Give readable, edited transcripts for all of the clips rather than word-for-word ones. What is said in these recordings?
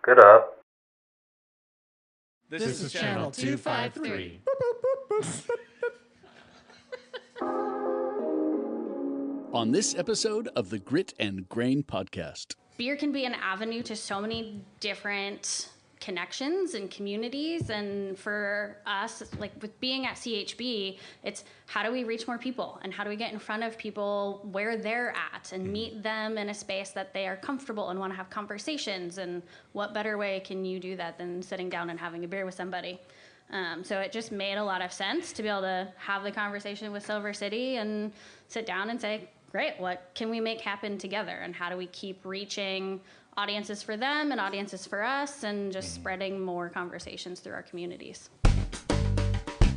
Good up. This is Channel 253. On this episode of the Grit and Grain podcast. Beer can be an avenue to so many different connections and communities, and for us, like with being at CHB, it's how do we reach more people and how do we get in front of people where they're at and meet them in a space that they are comfortable and want to have conversations, and what better way can you do that than sitting down and having a beer with somebody. So it just made a lot of sense to be able to have the conversation with Silver City and sit down and say, great, what can we make happen together? And how do we keep reaching audiences for them and audiences for us and just spreading more conversations through our communities?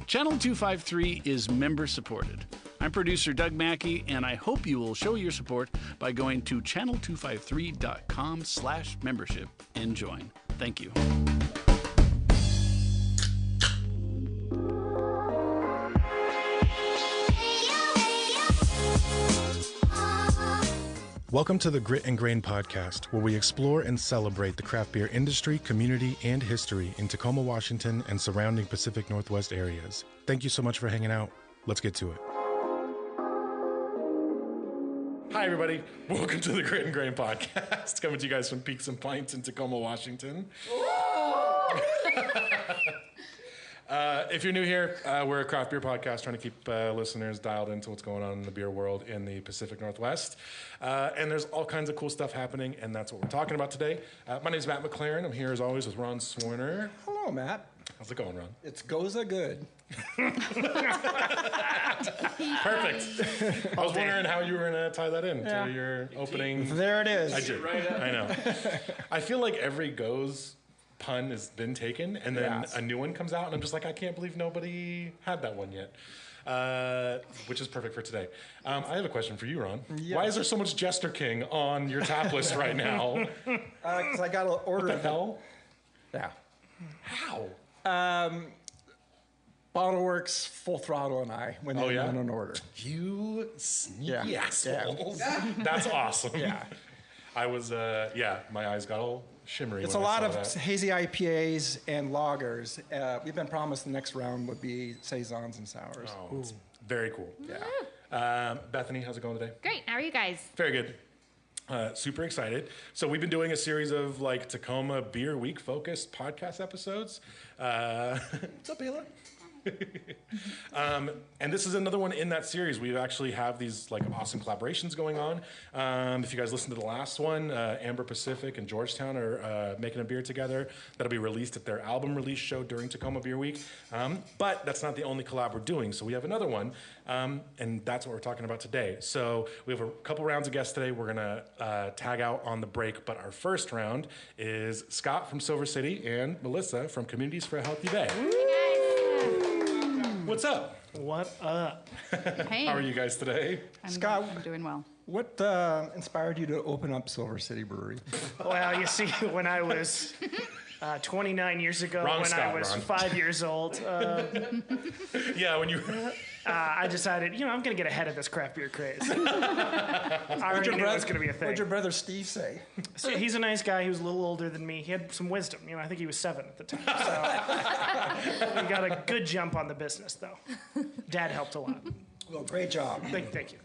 Channel 253 is member supported. I'm producer Doug Mackey, and I hope you will show your support by going to channel253.com/membership and join. Thank you. Welcome to the Grit and Grain podcast, where we explore and celebrate the craft beer industry, community, and history in Tacoma, Washington, and surrounding Pacific Northwest areas. Thank you so much for hanging out. Let's get to it. Hi, everybody. Welcome to the Grit and Grain podcast, coming to you guys from Peaks and Pints in Tacoma, Washington. If you're new here, we're a craft beer podcast trying to keep listeners dialed into what's going on in the beer world in the Pacific Northwest. And there's all kinds of cool stuff happening, and that's what we're talking about today. My name's Matt McLaren. I'm here, as always, with Ron Swerner. Hello, Matt. How's it going, Ron? It's Gose good. Perfect. I was wondering how you were going to tie that in to your opening. There it is. I did. I know. I feel like every Gose pun has been taken, and then a new one comes out, and I'm just like, I can't believe nobody had that one yet. Which is perfect for today. I have a question for you, Ron. Yes. Why is there so much Jester King on your tap list right now? Because I got to order What the hell? Yeah. How? Bottle Works, Full Throttle, and I when they went on order. You sneaky assholes. Yeah. That's awesome. Yeah. I was, my eyes got all shimmery. It's when a I lot saw of that. hazy IPAs and lagers. We've been promised the next round would be saisons and sours. Oh, it's very cool. Yeah. Bethany, how's it going today? Great. How are you guys? Very good. Super excited. So we've been doing a series of like Tacoma Beer Week focused podcast episodes. What's up, Ayla? And this is another one in that series. We actually have these like awesome collaborations going on. If you guys listened to the last one, Amber Pacific and Georgetown are making a beer together. That'll be released at their album release show during Tacoma Beer Week. But that's not the only collab we're doing. So we have another one, and that's what we're talking about today. So we have a couple rounds of guests today. We're going to tag out on the break. But our first round is Scott from Silver City and Melissa from Communities for a Healthy Bay. What's up? What up? Hey. How are you guys today? Scott, I'm doing well. What inspired you to open up Silver City Brewery? Well, you see, when I was 29 years ago, Wrong when Scott, I was Ron. 5 years old, Yeah, when you... I decided, I'm going to get ahead of this craft beer craze. I already knew it was going to be a What'd thing. your brother Steve say? So he's a nice guy. He was a little older than me. He had some wisdom. I think he was 7 at the time. So we got a good jump on the business, though. Dad helped a lot. Well, great job. Thank you.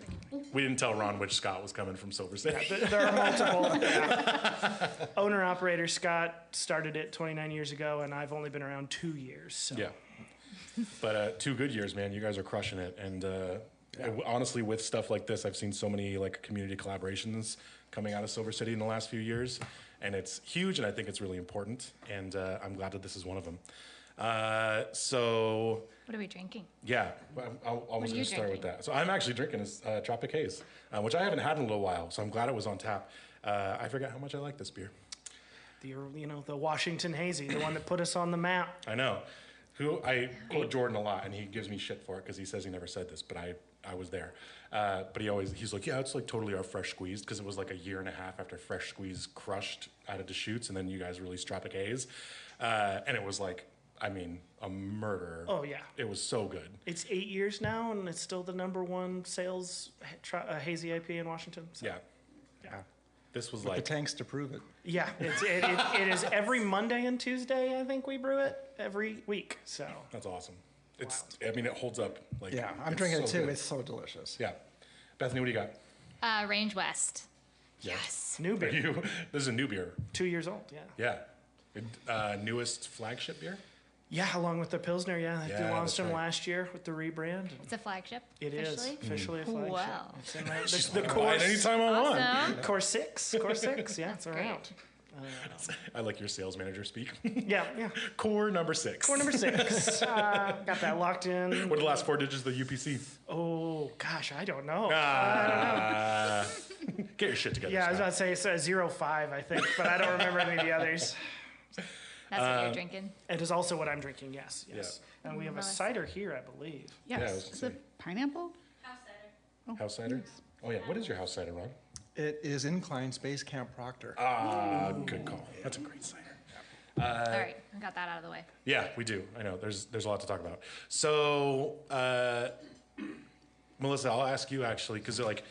We didn't tell Ron which Scott was coming from Silver City. There are multiple. Owner-operator Scott started it 29 years ago, and I've only been around 2 years. So. Yeah. But 2 good years, man. You guys are crushing it. And honestly, with stuff like this, I've seen so many like community collaborations coming out of Silver City in the last few years. And it's huge, and I think it's really important. And I'm glad that this is one of them. So... What are we drinking? Yeah, I was going to start with that. So I'm actually drinking a Tropic Haze, which I haven't had in a little while, so I'm glad it was on tap. I forgot how much I like this beer. The Washington Hazy, the one that put us on the map. I know. I quote Jordan a lot, and he gives me shit for it because he says he never said this, but I was there. But he's like, yeah, it's like totally our Fresh Squeezed, because it was like a year and a half after Fresh Squeeze crushed out of Deschutes, and then you guys released Tropic Haze. And it was like, a murder. Oh, yeah. It was so good. It's 8 years now, and it's still the #1 sales hazy IPA in Washington. So. Yeah. Yeah. this was With the like tanks to prove it. Yeah, it is every Monday and Tuesday. I think we brew it every week. So that's awesome. It's I mean it holds up like Yeah, I'm it's drinking it so too. good. It's so delicious. Yeah, Bethany, what do you got? Range West. Yeah. Yes. new Are beer, you? This is a new beer. 2 years old. Yeah. Yeah, newest flagship beer. Yeah, along with the Pilsner. Yeah, they Yeah, launched that's them right. last year with the rebrand. It's a flagship. It is officially. officially a flagship. Wow. It's in the Just the buy core it anytime I want. Awesome. core six. Yeah, it's around. I like your sales manager speak. Yeah. Core number 6. Core number 6. Got that locked in. What are the last 4 digits of the UPC? Oh gosh, I don't know. Get your shit together. Yeah, I was Scott. about to say it's 05, I think, but I don't remember any of the others. That's what you're drinking. It is also what I'm drinking. Yes. And we have a Nice. cider here, I believe. Yeah, I was Yes. gonna Is it say. pineapple? House cider. Oh yeah, what is your house cider, Ron? It is Incline Space Camp Proctor. Good call. That's a great cider. All right, I got that out of the way. Yeah, we do. I know. There's a lot to talk about. So, Melissa, I'll ask you actually, because like,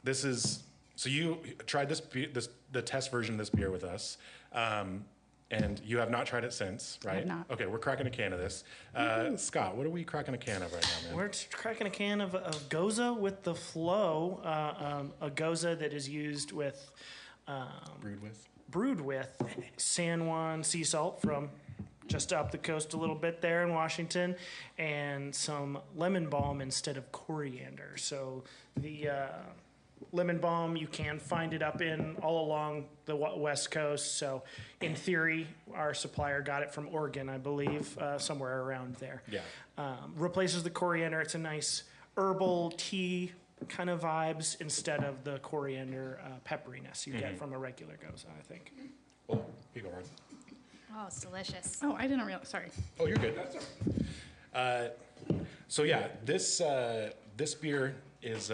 this is so you tried the test version of this beer with us, and you have not tried it since, right? have not. Okay, we're cracking a can of this. Scott, what are we cracking a can of right now, man? We're cracking a can of Gose with the Flow, a Gose that is used with, brewed with San Juan sea salt from just up the coast a little bit there in Washington, and some lemon balm instead of coriander. So the lemon balm, you can find it up in all along the West Coast. So in theory, our supplier got it from Oregon, I believe, somewhere around there. Yeah. Replaces the coriander. It's a nice herbal tea kind of vibes instead of the coriander pepperiness you get from a regular Gose, I think. Well, here you go, Ron. Oh, it's delicious. Oh, I didn't realize. Sorry. Oh, you're good. So yeah, this beer is.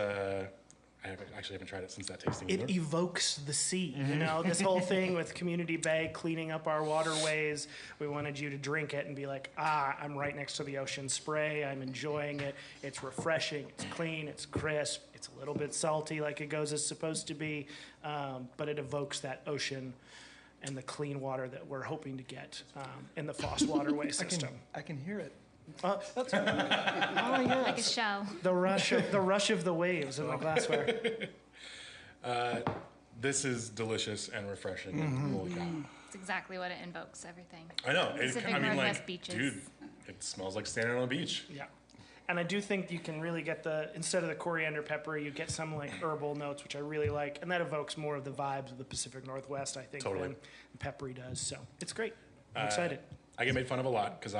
I haven't tried it since that tasting. It evokes the sea, you know, this whole thing with Community Bay cleaning up our waterways. We wanted you to drink it and be like, I'm right next to the ocean spray. I'm enjoying it. It's refreshing. It's clean. It's crisp. It's a little bit salty like it goes as supposed to be, but it evokes that ocean and the clean water that we're hoping to get in the Foss waterway system. I can hear it. That's right. Oh, yes. Like a show. The rush of the waves in the glassware. This is delicious and refreshing. Holy cow. It's exactly what it invokes, everything. I know. Pacific I mean, Northwest like, beaches. dude, it smells like standing on a beach. Yeah. And I do think you can really get instead of the coriander pepper, you get some like herbal notes, which I really like. And that evokes more of the vibes of the Pacific Northwest, I think, Totally. than peppery does. So it's great. I'm excited. I get made fun of a lot because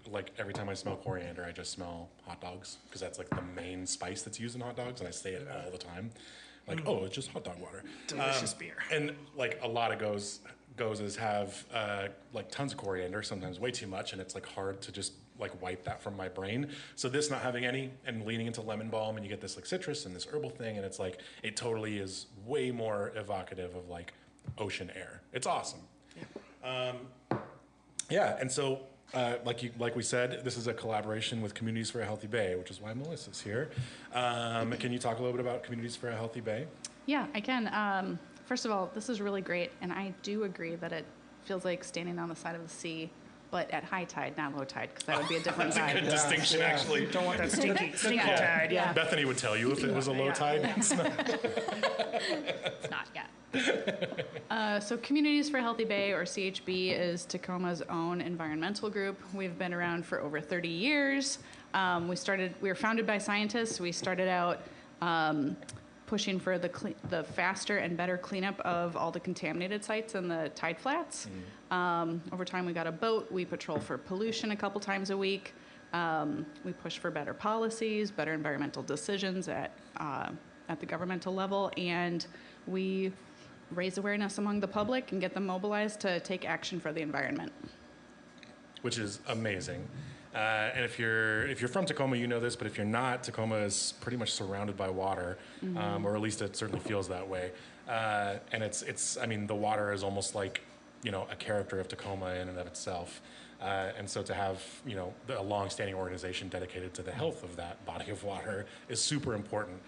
like every time I smell coriander, I just smell hot dogs because that's like the main spice that's used in hot dogs, and I say it all the time. Like, oh, it's just hot dog water. Delicious beer. And like a lot of Goses have like tons of coriander, sometimes way too much, and it's like hard to just like wipe that from my brain. So this not having any and leaning into lemon balm, and you get this like citrus and this herbal thing, and it's like it totally is way more evocative of like ocean air. It's awesome. Yeah, and so like we said, this is a collaboration with Communities for a Healthy Bay, which is why Melissa's here. Can you talk a little bit about Communities for a Healthy Bay? Yeah, I can. First of all, this is really great, and I do agree that it feels like standing on the side of the sea, but at high tide, not low tide, because that would be a different That's a good vibe. distinction, actually. Don't want that stinky tide. Yeah. Bethany would tell you if it was a low tide. It's not yet. So Communities for a Healthy Bay, or CHB, is Tacoma's own environmental group. We've been around for over 30 years. We were founded by scientists. We started out pushing for the faster and better cleanup of all the contaminated sites in the tide flats. Over time, we got a boat. We patrol for pollution a couple times a week. We push for better policies, better environmental decisions at the governmental level, and we raise awareness among the public and get them mobilized to take action for the environment. Which is amazing. And if you're from Tacoma, you know this, but if you're not, Tacoma is pretty much surrounded by water, or at least it certainly feels that way. And it's I mean, the water is almost like, you know, a character of Tacoma in and of itself. And so to have, you know, a long-standing organization dedicated to the health of that body of water is super important.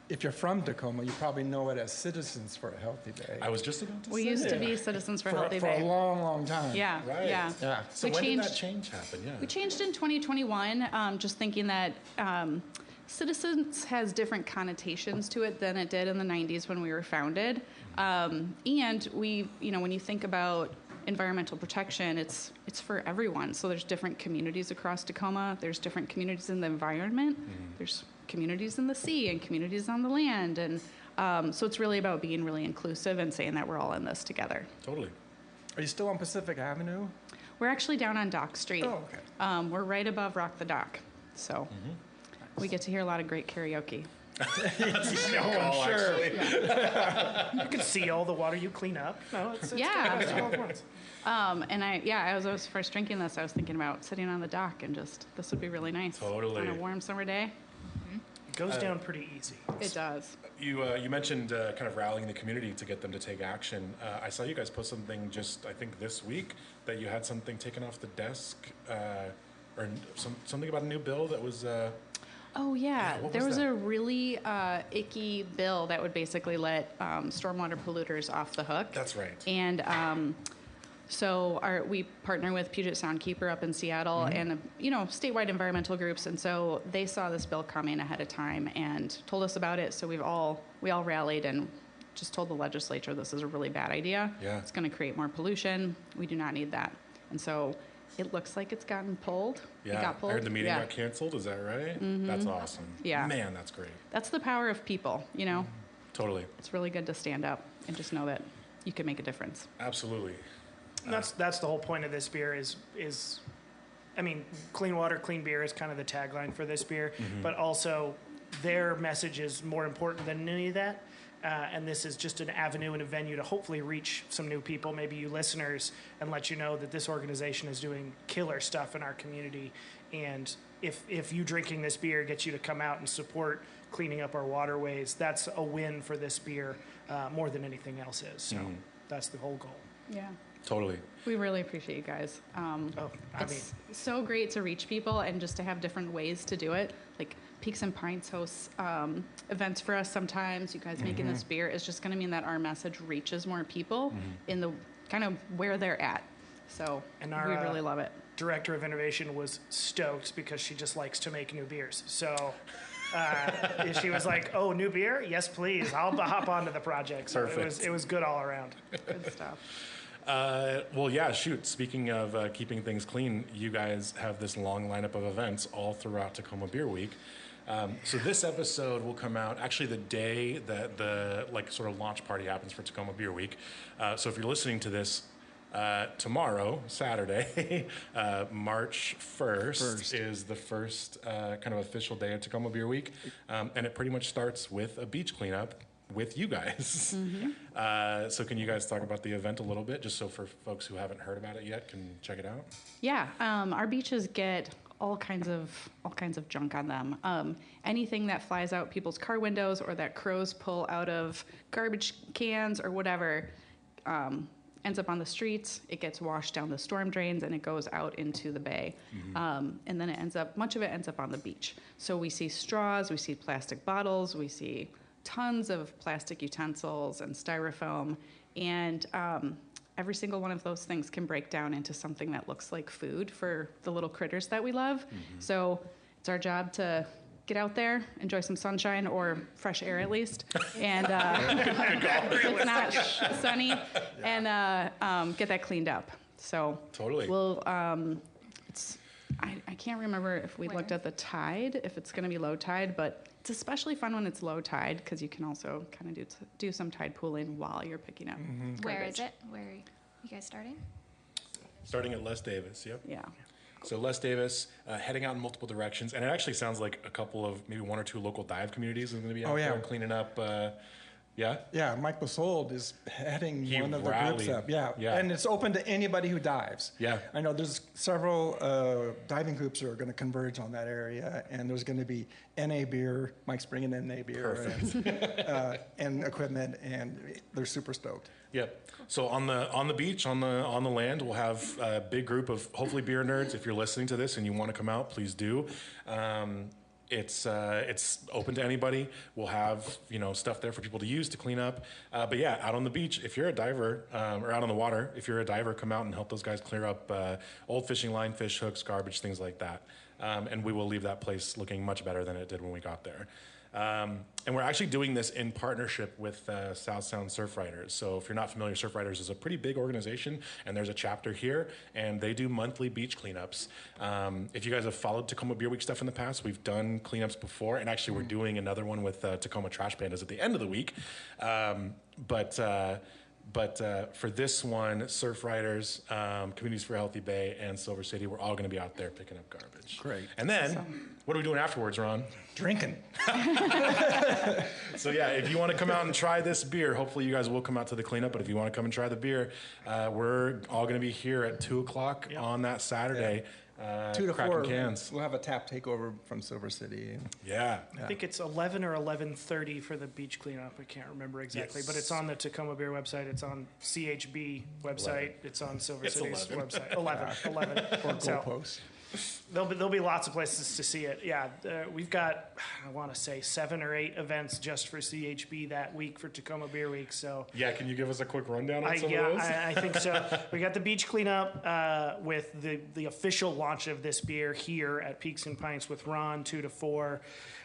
If you're from Tacoma, you probably know it as Citizens for a Healthy Bay. I was just about to We say used to it. be Citizens for for, Healthy for Bay. a long, long time. Yeah, Right. yeah. Yeah. So We when did that changed- change happen? Yeah. We changed in 2021, just thinking that Citizens has different connotations to it than it did in the 90s when we were founded. And we, when you think about environmental protection, it's for everyone. So there's different communities across Tacoma. There's different communities in the environment. There's communities in the sea and communities on the land. And so it's really about being really inclusive and saying that we're all in this together. Totally. Are you still on Pacific Avenue? We're actually down on Dock Street. Oh, okay. We're right above Rock the Dock. So we get to hear a lot of great karaoke. I'm sure. You can see all the water you clean up. No, it's Yeah. good. It's all at once. And as I was first drinking this, I was thinking about sitting on the dock and this would be really nice. Totally. On a warm summer day. It goes down pretty easy. It does. You mentioned kind of rallying the community to get them to take action. I saw you guys post something just, I think, this week that you had something taken off the desk, or something about a new bill that was. Oh, yeah. what There was was that? a really icky bill that would basically let stormwater polluters off the hook. That's right. And so we partner with Puget Sound Keeper up in Seattle and, statewide environmental groups. And so they saw this bill coming ahead of time and told us about it. So we all rallied and just told the legislature this is a really bad idea. Yeah. It's going to create more pollution. We do not need that. And so it looks like it's gotten pulled. It Yeah, got pulled. I heard the meeting Yeah. got canceled. Is that right? That's awesome. Yeah. Man, that's great. That's the power of people, Totally. It's really good to stand up and just know that you can make a difference. Absolutely. And that's the whole point of this beer is I mean, clean water, clean beer is kind of the tagline for this beer, but also their message is more important than any of that. And this is just an avenue and a venue to hopefully reach some new people, maybe you listeners, and let you know that this organization is doing killer stuff in our community. And if you drinking this beer gets you to come out and support cleaning up our waterways, that's a win for this beer more than anything else is. So that's the whole goal. Yeah. Totally. We really appreciate you guys. It's so great to reach people and just to have different ways to do it. Like Peaks and Pints hosts events for us sometimes. You guys making this beer is just going to mean that our message reaches more people in the kind of where they're at. So And our, we really love it. Director of innovation was stoked because she just likes to make new beers. So she was like, "Oh, new beer? Yes, please. I'll hop onto the project." So Perfect. it was good all around. Good stuff. Well, yeah, shoot. Speaking of keeping things clean, you guys have this long lineup of events all throughout Tacoma Beer Week. So this episode will come out actually the day that the sort of launch party happens for Tacoma Beer Week. So if you're listening to this tomorrow, Saturday, March 1st is the first kind of official day of Tacoma Beer Week. And it pretty much starts with a beach cleanup with you guys. So can you guys talk about the event a little bit, just so for folks who haven't heard about it yet can check it out? Yeah, our beaches get all kinds of junk on them. Anything that flies out people's car windows or that crows pull out of garbage cans or whatever ends up on the streets. It gets washed down the storm drains and it goes out into the bay. And then much of it ends up on the beach. So we see straws, we see plastic bottles, we see tons of plastic utensils and styrofoam, and every single one of those things can break down into something that looks like food for the little critters that we love. So it's our job to get out there, enjoy some sunshine or fresh air at least, and if it's not sunny, and get that cleaned up. So Totally. we'll I can't remember if we looked at the tide, if it's going to be low tide, but it's especially fun when it's low tide because you can also kind of do some tide pooling while you're picking up. Where is it? Where are you guys starting? Starting at Les Davis, yep. Yeah. So Les Davis, heading out in multiple directions, and it actually sounds like a couple of, maybe one or two local dive communities are going to be out there cleaning up. Yeah? Yeah, Mike Basold is heading He one of the rallied. groups up. Yeah. Yeah. And it's open to anybody who dives. Yeah. I know there's several diving groups that are going to converge on that area, and there's going to be NA beer. Mike's bringing NA beer and equipment, and they're super stoked. Yep. So on the beach, on the land, we'll have a big group of hopefully beer nerds. If you're listening to this and you want to come out, please do. It's open to anybody. We'll have stuff there for people to use to clean up. But yeah, out on the beach, if you're a diver or out on the water, if you're a diver, come out and help those guys clear up old fishing line, fish hooks, garbage, things like that. And we will leave that place looking much better than it did when we got there. And we're actually doing this in partnership with South Sound Surf Riders. So if you're not familiar, Surf Riders is a pretty big organization, and there's a chapter here, and they do monthly beach cleanups. If you guys have followed Tacoma Beer Week stuff in the past, we've done cleanups before, and actually we're doing another one with Tacoma Trash Pandas at the end of the week. But for this one, Surf Riders, Communities for a Healthy Bay, and Silver City, we're all going to be out there picking up garbage. Great. And then, what are we doing afterwards, Ron? Drinking. So yeah, if you want to come out and try this beer, hopefully you guys will come out to the cleanup. But if you want to come and try the beer, we're all going to be here at 2:00 on that Saturday. 2 to cracking 4. cans. We'll have a tap takeover from Silver City. Yeah. I think it's 11 or 11:30 for the beach cleanup. I can't remember exactly, Yes. but it's on the Tacoma Beer website. It's on CHB website. It's on Silver It's City's 11. website. 11. Or So, goalposts. there'll be lots of places to see it. Yeah, we've got, I want to say 7 or 8 events just for CHB that week for Tacoma Beer Week. So Yeah, can you give us a quick rundown on some of those? I think so. We got the beach cleanup with the official launch of this beer here at Peaks and Pints with Ron, 2 to 4.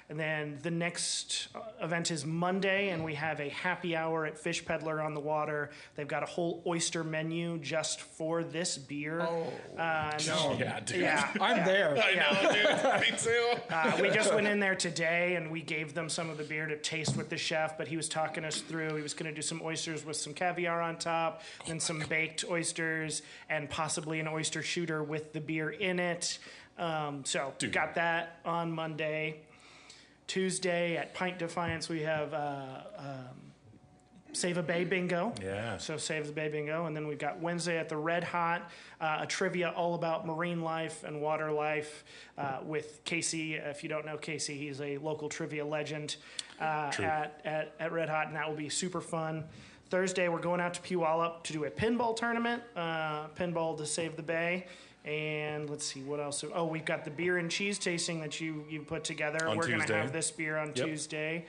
And then the next event is Monday, and we have a happy hour at Fish Peddler on the Water. They've got a whole oyster menu just for this beer. No. Yeah, dude. Yeah. I'm there. I know, dude. Me too. We just went in there today, and we gave them some of the beer to taste with the chef, but he was talking us through. He was going to do some oysters with some caviar on top, then some baked oysters, and possibly an oyster shooter with the beer in it. So Dude. got that on Monday. Tuesday at Pint Defiance, we have Save a Bay Bingo. Yeah. So Save the Bay Bingo. And then we've got Wednesday at the Red Hot, a trivia all about marine life and water life with Casey. If you don't know Casey, he's a local trivia legend at Red Hot, and that will be super fun. Thursday, we're going out to Puyallup to do a pinball tournament, pinball to save the bay. And let's see, what else? Oh, we've got the beer and cheese tasting that you put together. On We're going to Tuesday. have this beer on Tuesday.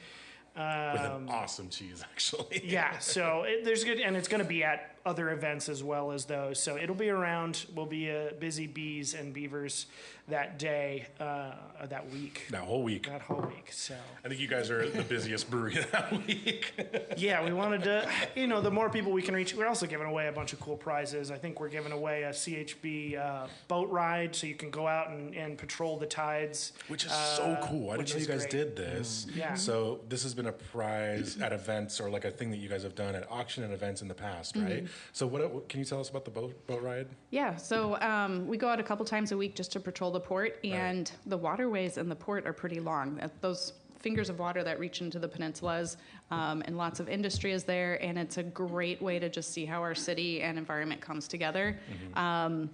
With an awesome cheese, actually. Yeah, so there's good, and it's going to be at other events as well as those. So it'll be around. We'll be busy bees and beavers that day, that week. That whole week. That whole week. So I think you guys are the busiest brewery that week. yeah, we wanted to, the more people we can reach. We're also giving away a bunch of cool prizes. I think we're giving away a CHB boat ride, so you can go out and patrol the tides. Which is so cool. I didn't know you guys did this. Yeah. So this has been a prize at events, or like a thing that you guys have done at auction and events in the past, right? So what can you tell us about the boat ride? Yeah, so we go out a couple times a week just to patrol the port, and the waterways in the port are pretty long. Those fingers of water that reach into the peninsulas, and lots of industry is there, and it's a great way to just see how our city and environment comes together. There's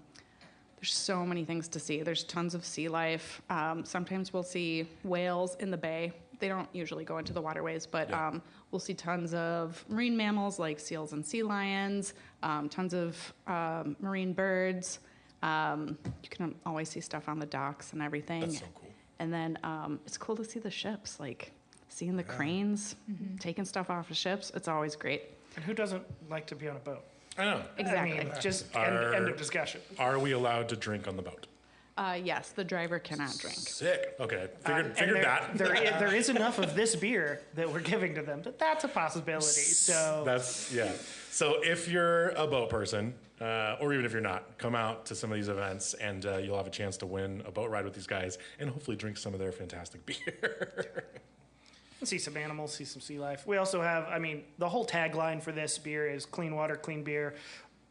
so many things to see. There's tons of sea life. Sometimes we'll see whales in the bay. They don't usually go into the waterways, but we'll see tons of marine mammals like seals and sea lions, tons of marine birds. You can always see stuff on the docks and everything. That's so cool. And then it's cool to see the ships, like seeing the cranes, taking stuff off of ships. It's always great. And who doesn't like to be on a boat? I know. Exactly. I mean, just end of discussion. Are we allowed to drink on the boat? Yes, the driver cannot drink. Sick. Okay. And Figured that. There is enough of this beer that we're giving to them, but that's a possibility. So So if you're a boat person, or even if you're not, come out to some of these events, and you'll have a chance to win a boat ride with these guys, and hopefully drink some of their fantastic beer. see some animals, see some sea life. We also have, the whole tagline for this beer is clean water, clean beer.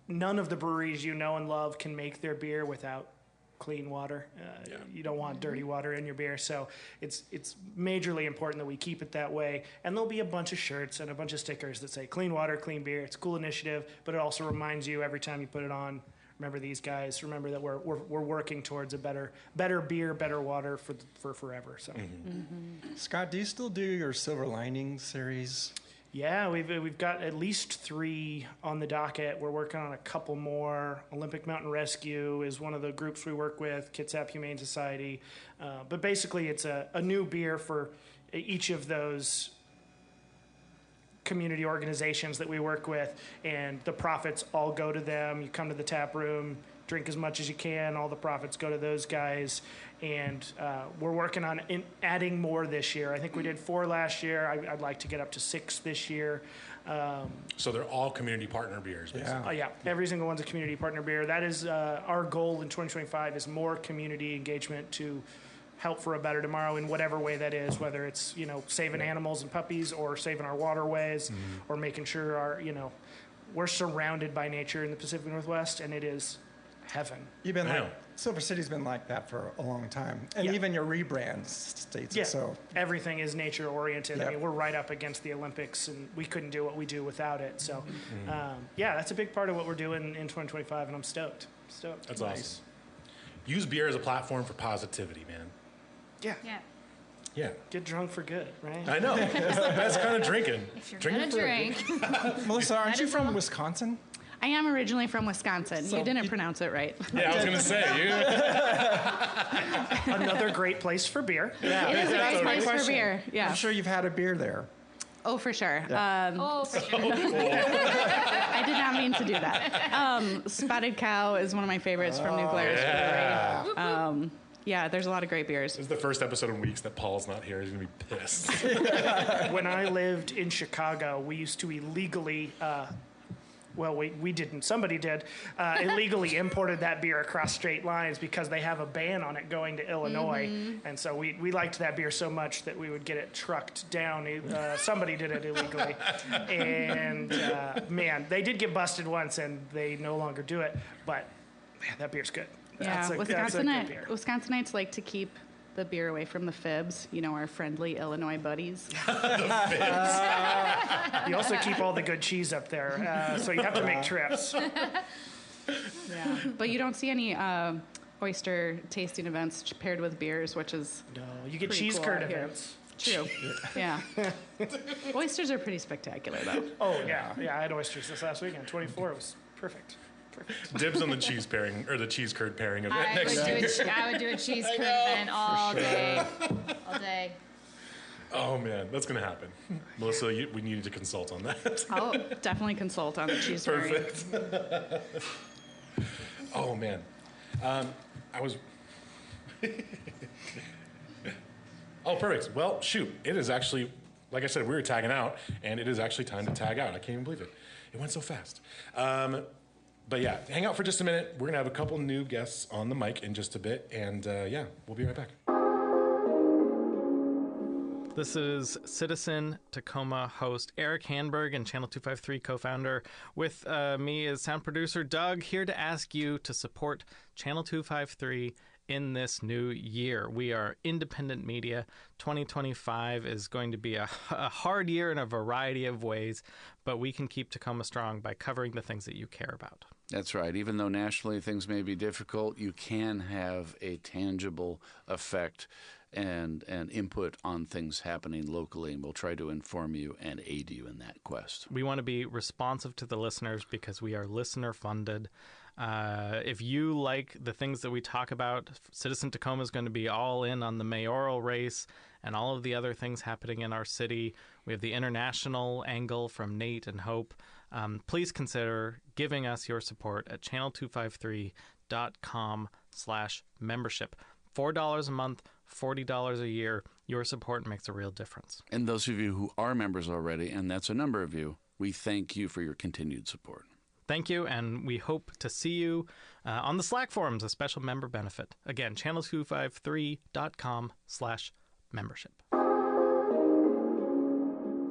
None of the breweries you know and love can make their beer without clean water. You don't want dirty water in your beer, so it's majorly important that we keep it that way. And there'll be a bunch of shirts and a bunch of stickers that say clean water, clean beer. It's a cool initiative, but it also reminds you every time you put it on, remember these guys, remember that we're working towards a better beer, better water for forever. So Scott, do you still do your Silver Lining series? Yeah, we've got at least 3 on the docket. We're working on a couple more. Olympic Mountain Rescue is one of the groups we work with, Kitsap Humane Society. But basically, it's a new beer for each of those community organizations that we work with, and the profits all go to them. You come to the tap room, drink as much as you can. All the profits go to those guys. And we're working on adding more this year. I think we did 4 last year. I'd like to get up to 6 this year. So they're all community partner beers, basically. Yeah, every single one's a community partner beer. That is our goal in 2025 is more community engagement to help for a better tomorrow in whatever way that is, whether it's, saving animals and puppies or saving our waterways or making sure we're surrounded by nature in the Pacific Northwest, and it is heaven. You've been Silver City's been like that for a long time, and even your rebrand states it. So everything is nature oriented. Yep. I mean, we're right up against the Olympics, and we couldn't do what we do without it. So, that's a big part of what we're doing in 2025, and I'm stoked. That's awesome. Use beer as a platform for positivity, man. Yeah. Get drunk for good, right? I know. It's the best kind of drinking. If you're gonna drink. Melissa, aren't you from Wisconsin? I am originally from Wisconsin. So you didn't pronounce it right. Yeah, I was going to say. Another great place for beer. Yeah, It is a great place for beer. Yeah. I'm sure you've had a beer there. Oh, for sure. For sure. I did not mean to do that. Spotted Cow is one of my favorites from New Glarus Brewery. Yeah, there's a lot of great beers. This is the first episode in weeks that Paul's not here. He's going to be pissed. When I lived in Chicago, we used to illegally... we didn't. Somebody did. Illegally imported that beer across state lines because they have a ban on it going to Illinois. And so we liked that beer so much that we would get it trucked down. Somebody did it illegally. And, they did get busted once, and they no longer do it. But, man, that beer's good. Yeah, That's a good beer. Wisconsinites like to keep the beer away from the fibs, our friendly Illinois buddies. You also keep all the good cheese up there, so you have to make trips. Yeah, but you don't see any oyster tasting events paired with beers, which is No, you get pretty cheese cool curd out here. events. True. Yeah. Oysters are pretty spectacular, though. Oh, yeah. Yeah, I had oysters this last weekend. 24 was perfect. Dibs on the cheese pairing, or the cheese curd pairing event I next year. would do a cheese curd event all day. All day. Oh, man, that's going to happen. Melissa, we needed to consult on that. I'll definitely consult on the cheese pairing. Perfect. Oh, man. Oh, perfect. Well, shoot. It is actually, like I said, we were tagging out, and it is actually time to tag out. I can't even believe it. It went so fast. But yeah, hang out for just a minute. We're going to have a couple new guests on the mic in just a bit, and we'll be right back. This is Citizen Tacoma host Eric Hanberg and Channel 253 co-founder. With me is sound producer Doug, here to ask you to support Channel 253 in this new year. We are independent media. 2025 is going to be a hard year in a variety of ways, but we can keep Tacoma strong by covering the things that you care about. That's right. Even though nationally things may be difficult, you can have a tangible effect and input on things happening locally, and we'll try to inform you and aid you in that quest. We want to be responsive to the listeners because we are listener-funded. If you like the things that we talk about, Citizen Tacoma is going to be all in on the mayoral race and all of the other things happening in our city. We have the international angle from Nate and Hope. Please consider giving us your support at channel253.com/membership. $4 a month, $40 a year. Your support makes a real difference. And those of you who are members already, and that's a number of you, we thank you for your continued support. Thank you, and we hope to see you on the Slack forums, a special member benefit. Again, channel253.com/membership.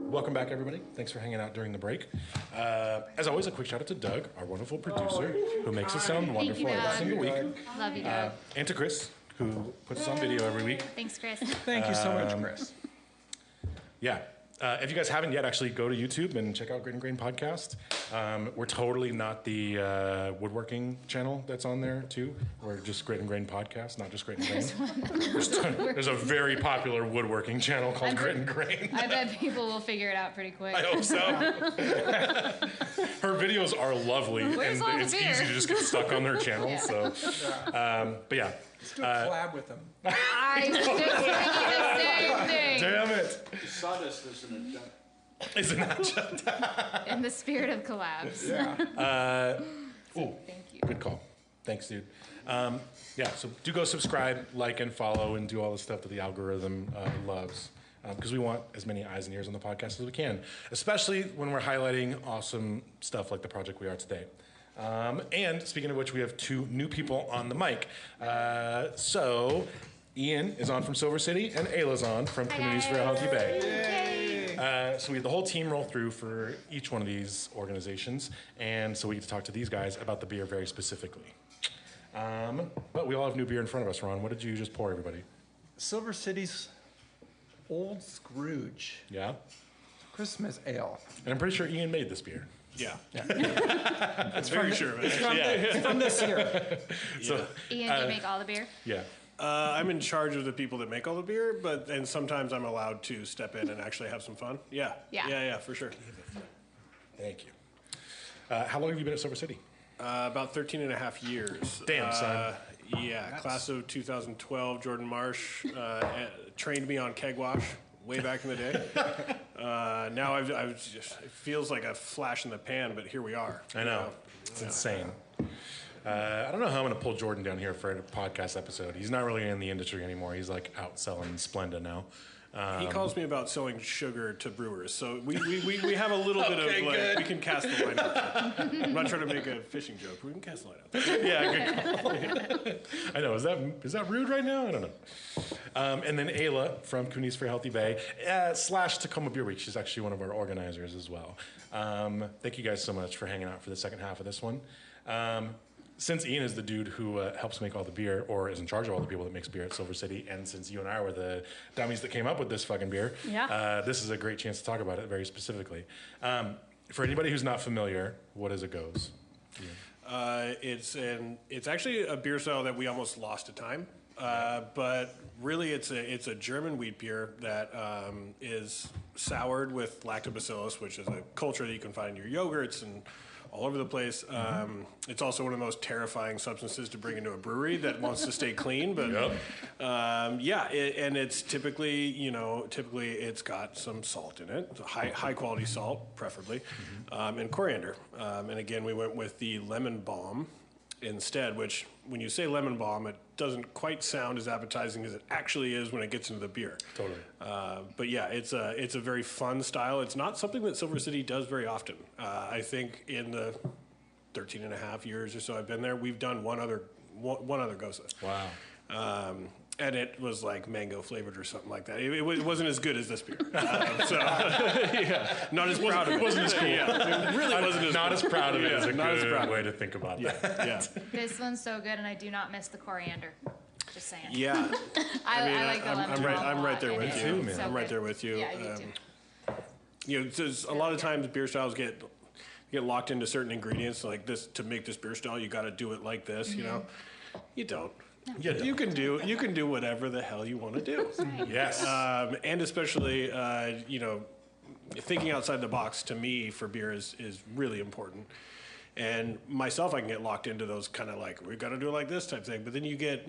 Welcome back, everybody. Thanks for hanging out during the break. As always, a quick shout out to Doug, our wonderful producer, who makes us sound wonderful every single week. Love you, Doug. And to Chris, who puts us on video every week. Thanks, Chris. Thank you so much, Chris. Yeah. if you guys haven't yet, actually go to YouTube and check out Grit and Grain Podcast. We're totally not the woodworking channel that's on there, too. We're just Grit and Grain Podcast, not just Grit and Grain. There's a very popular woodworking channel called Grit and Grain. I bet people will figure it out pretty quick. I hope so. Her videos are lovely, Where's all and the it's beer? easy to just get stuck on their channel. So, but yeah. Let's do a collab with them. I was just thinking the same thing. Damn it. Sawdust isn't it? It's an adjunct. In the spirit of collabs. Ooh, Thank you. good call. Thanks, dude. Yeah, so do go subscribe, like, and follow, and do all the stuff that the algorithm loves. Because we want as many eyes and ears on the podcast as we can, especially when we're highlighting awesome stuff like the project we are today. And speaking of which, we have 2 new people on the mic. So Ian is on from Silver City, and Ayla's on from Communities for a Healthy Bay. So we had the whole team roll through for each one of these organizations, and so we get to talk to these guys about the beer very specifically. But we all have new beer in front of us, Ron. What did you just pour, everybody? Silver City's Old Scrooge Yeah? Christmas Ale. And I'm pretty sure Ian made this beer. Yeah. That's very sure of it. It's from this year. So, Ian, do you make all the beer? yeah. I'm in charge of the people that make all the beer, and sometimes I'm allowed to step in and actually have some fun. Yeah. Yeah. Yeah, for sure. Thank you. How long have you been at Silver City? About 13 and a half years. Damn, son. Yeah, class of 2012, Jordan Marsh trained me on keg wash way back in the day. Now I've just, it feels like a flash in the pan, but here we are. I know. It's insane. I don't know how I'm going to pull Jordan down here for a podcast episode. He's not really in the industry anymore. He's like out selling Splenda now. He calls me about selling sugar to brewers, so we have a little bit of like good. we can cast the line out there. I'm not trying to make a fishing joke, but we can cast the line out there. Yeah, good call. I know. Is that rude right now? I don't know. And then Ayla from Communities for a Healthy Bay / Tacoma Beer Week. She's actually one of our organizers as well. Thank you guys so much for hanging out for the second half of this one. Since Ian is the dude who helps make all the beer, or is in charge of all the people that makes beer at Silver City, and since you and I were the dummies that came up with this fucking beer, this is a great chance to talk about it very specifically. For anybody who's not familiar, what is a Gose? It's actually a beer style that we almost lost to time, but really it's a German wheat beer that is soured with lactobacillus, which is a culture that you can find in your yogurts and all over the place. It's also one of the most terrifying substances to bring into a brewery that wants to stay clean. But and it's typically it's got some salt in it, high quality salt, preferably, and coriander. And again, we went with the lemon balm instead, which when you say lemon balm, it doesn't quite sound as appetizing as it actually is when it gets into the beer. Totally. But yeah, it's a very fun style. It's not something that Silver City does very often. I think in the 13 and a half years or so I've been there, we've done one other Gose. Wow. And it was like mango flavored or something like that. It wasn't as good as this beer. Not as proud of it. It wasn't as cool. It really wasn't as Not as proud of it is a not as good proud of way to think about that. Yeah. This one's so good, and I do not miss the coriander. Just saying. Yeah. I like the lemon balm I'm a right lot, there and with it's you. man. so I'm right good. there with you. Yeah, I do too. There's a lot of times beer styles get locked into certain ingredients like this. To make this beer style, you got to do it like this. You know, you don't. You can do whatever the hell you want to do. Yes. And especially thinking outside the box to me for beer is really important. And myself, I can get locked into those kind of like, we got to do it like this type thing. But then you get,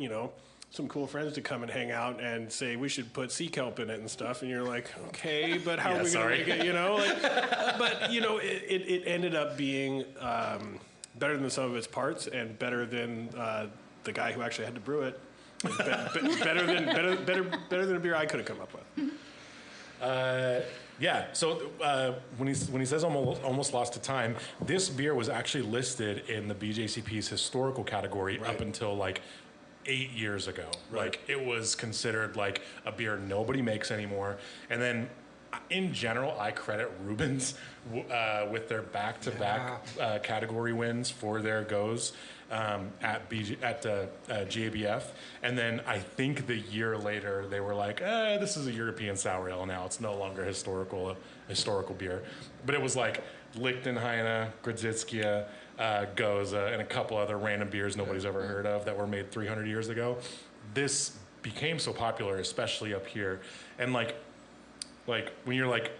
some cool friends to come and hang out and say we should put sea kelp in it and stuff, and you're like, okay, but how are we going to make it? But it ended up being better than the sum of its parts, and better than the guy who actually had to brew it. Better than a beer I could have come up with. Yeah. So when he says almost lost to time, this beer was actually listed in the BJCP's historical category up until like 8 years ago. Right. Like it was considered like a beer nobody makes anymore. And then in general, I credit Rubens with their back-to-back category wins for their Gose at GABF. And then I think the year later, they were like, this is a European sour ale now. It's no longer historical beer. But it was like Lichtenheine, Grodziskia, Gose, and a couple other random beers nobody's ever heard of that were made 300 years ago. This became so popular, especially up here. And like when you're like,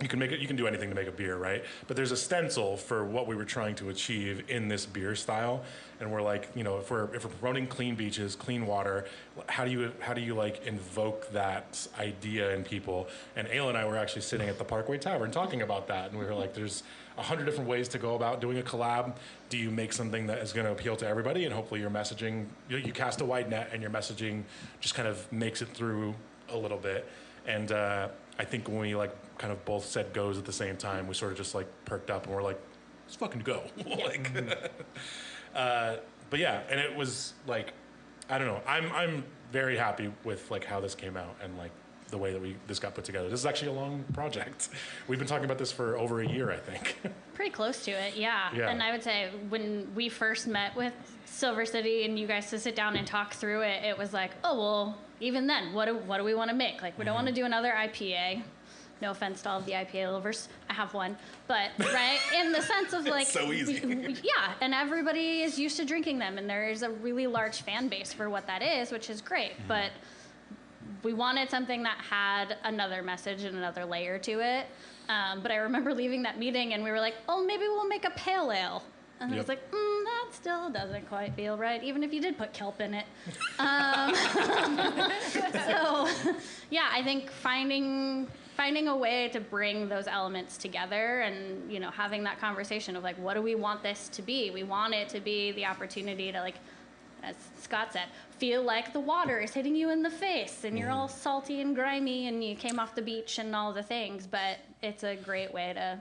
you can do anything to make a beer, right? But there's a stencil for what we were trying to achieve in this beer style. And we're like, if we're promoting clean beaches, clean water, how do you like invoke that idea in people? And Ayla and I were actually sitting at the Parkway Tavern talking about that. And we were like, there's 100 different ways to go about doing a collab. Do you make something that is going to appeal to everybody? And hopefully your messaging, you cast a wide net and your messaging just kind of makes it through a little bit. And I think when we like kind of both said Gose at the same time, we sort of just like perked up and we're like, let's fucking go. But yeah, and it was like, I don't know. I'm very happy with like how this came out and like the way that this got put together. This is actually a long project. We've been talking about this for over a year, I think. Pretty close to it, yeah. And I would say when we first met with Silver City and you guys to sit down and talk through it, it was like, oh, well, even then, what do we want to make? Like, we don't want to do another IPA. No offense to all of the IPA lovers. I have one. But, right, in the sense of like... so easy. And everybody is used to drinking them, and there is a really large fan base for what that is, which is great. But we wanted something that had another message and another layer to it. But I remember leaving that meeting, and we were like, oh, maybe we'll make a pale ale. And I was like, that still doesn't quite feel right, even if you did put kelp in it. So, yeah, I think finding a way to bring those elements together and, having that conversation of, like, what do we want this to be? We want it to be the opportunity to, like, as Scott said, feel like the water is hitting you in the face and you're all salty and grimy and you came off the beach and all the things. But it's a great way to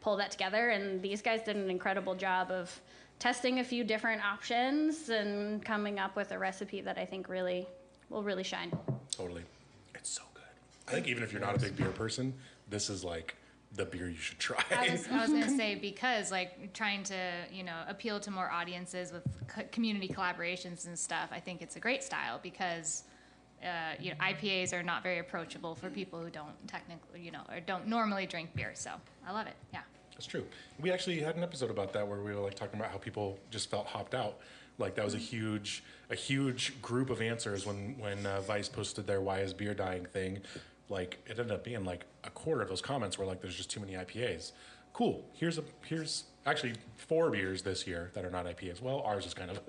pull that together, and these guys did an incredible job of testing a few different options and coming up with a recipe that I think will really shine. Totally. It's so good. I think even if you're not a big beer person, this is like the beer you should try. I was going to say, because like trying to, appeal to more audiences with community collaborations and stuff, I think it's a great style because IPAs are not very approachable for people who don't technically, or don't normally drink beer. So I love it. Yeah. That's true. We actually had an episode about that where we were like talking about how people just felt hopped out. Like that was a huge group of answers when Vice posted their "Why is beer dying" thing. Like it ended up being like a quarter of those comments were like, "There's just too many IPAs." Cool. Here's actually 4 beers this year that are not IPAs. Well, ours is kind of